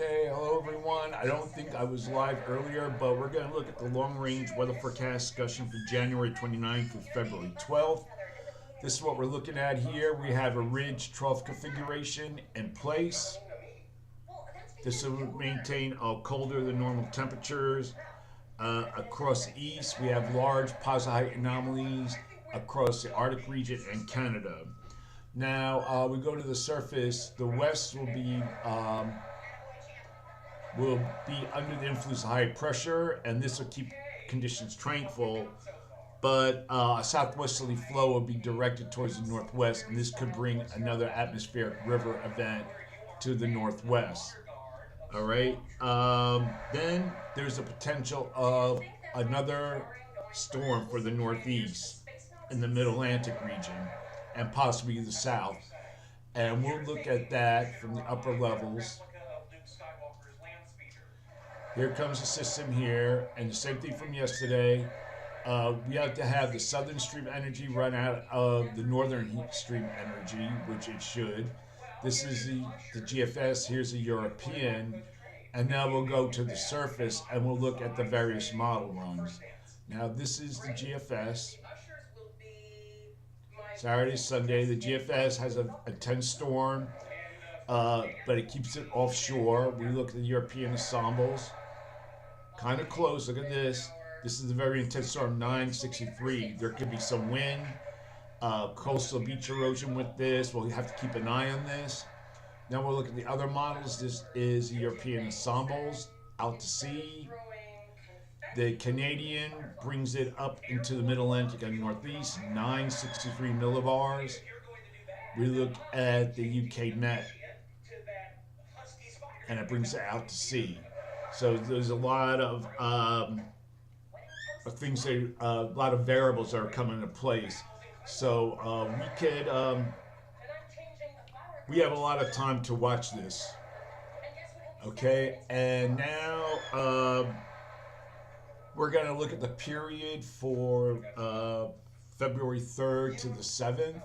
Okay, hello everyone. I don't think I was live earlier, but we're going to look at the long range weather forecast discussion for January 29th through February 12th. This is what we're looking at here. We have a ridge trough configuration in place. This will maintain colder than normal temperatures. Across the east, we have large positive height anomalies across the Arctic region and Canada. Now we go to the surface. The west will be under the influence of high pressure, and this will keep conditions tranquil. But a southwesterly flow will be directed towards the northwest, and this could bring another atmospheric river event to the northwest. All right. Then there's a potential of another storm for the northeast in the mid-Atlantic region and possibly the south. And we'll look at that from the upper levels. Here comes the system here, and the same thing from yesterday. We have to have the southern stream energy run out of the northern stream energy, which it should. This is the GFS, here's the European, and now we'll go to the surface and we'll look at the various model runs. Now this is the GFS. Saturday, Sunday, the GFS has a intense storm, but it keeps it offshore. We look at the European ensembles. Kind of close. Look at this. This is a very intense storm, 963. There could be some wind, coastal beach erosion with this. We'll have to keep an eye on this. Now we'll look at the other models. This is the European ensembles out to sea. The Canadian brings it up into the mid-Atlantic and northeast, 963 millibars. We look at the UK Met, and it brings it out to sea. So there's a lot of things that a lot of variables are coming into place. So we have a lot of time to watch this. Okay, and now we're going to look at the period for February 3rd to the 7th.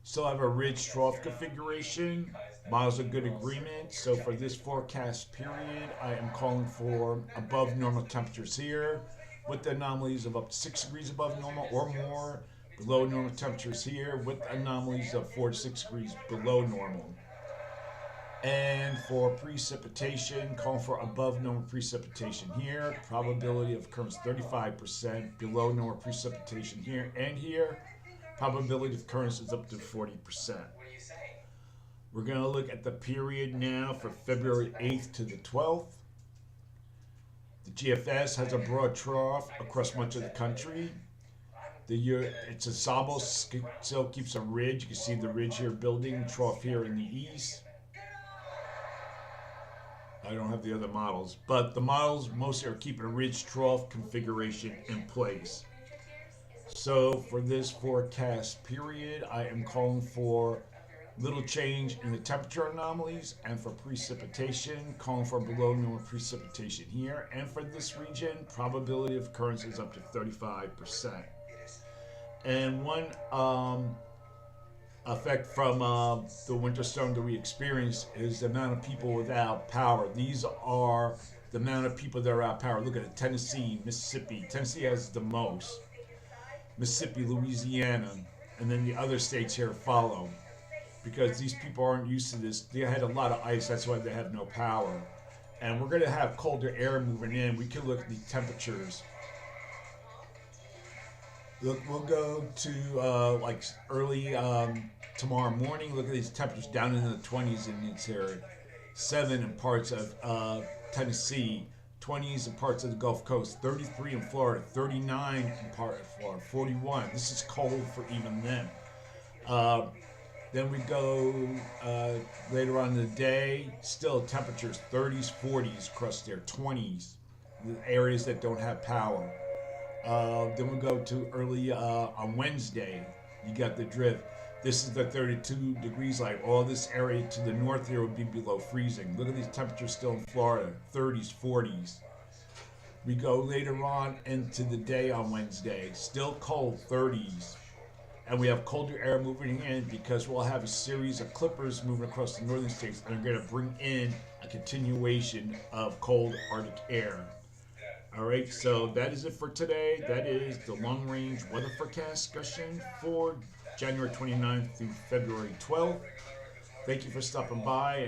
Still have a ridge trough configuration. Models are good agreement. So for this forecast period, I am calling for above normal temperatures here, with the anomalies of up to 6 degrees above normal or more. Below normal temperatures here, with anomalies of 4 to 6 degrees below normal. And for precipitation, calling for above normal precipitation here. Probability of occurrence 35%. Below normal precipitation here and here. Probability of occurrence is up to 40%. We're going to look at the period now for February 8th to the 12th. The GFS has a broad trough across much of the country. Its ensemble still keeps a ridge. You can see the ridge here building, trough here in the east. I don't have the other models, but the models mostly are keeping a ridge trough configuration in place. So for this forecast period, I am calling for little change in the temperature anomalies, and for precipitation, calling for below normal precipitation here. And for this region, probability of occurrence is up to 35%. And one effect from the winter storm that we experienced is the amount of people without power. These are the amount of people that are without power. Look at it, Tennessee, Mississippi. Tennessee has the most. Mississippi, Louisiana, and then the other states here follow. Because these people aren't used to this. They had a lot of ice, that's why they have no power. And we're going to have colder air moving in. We can look at the temperatures. Look, we'll go to like early tomorrow morning. Look at these temperatures down in the 20s in this area. 7 in parts of Tennessee, 20s in parts of the Gulf Coast, 33 in Florida, 39 in part of Florida, 41. This is cold for even them. Then we go later on in the day, still temperatures 30s, 40s across there, 20s, the areas that don't have power. Then we go to early on Wednesday, you got the drift. This is the 32 degrees line. All this area to the north here would be below freezing. Look at these temperatures still in Florida, 30s, 40s. We go later on into the day on Wednesday, still cold, 30s. And we have colder air moving in because we'll have a series of clippers moving across the northern states and are going to bring in a continuation of cold Arctic air. All right, so that is it for today. That is the long range weather forecast discussion for January 29th through February 12th. Thank you for stopping by.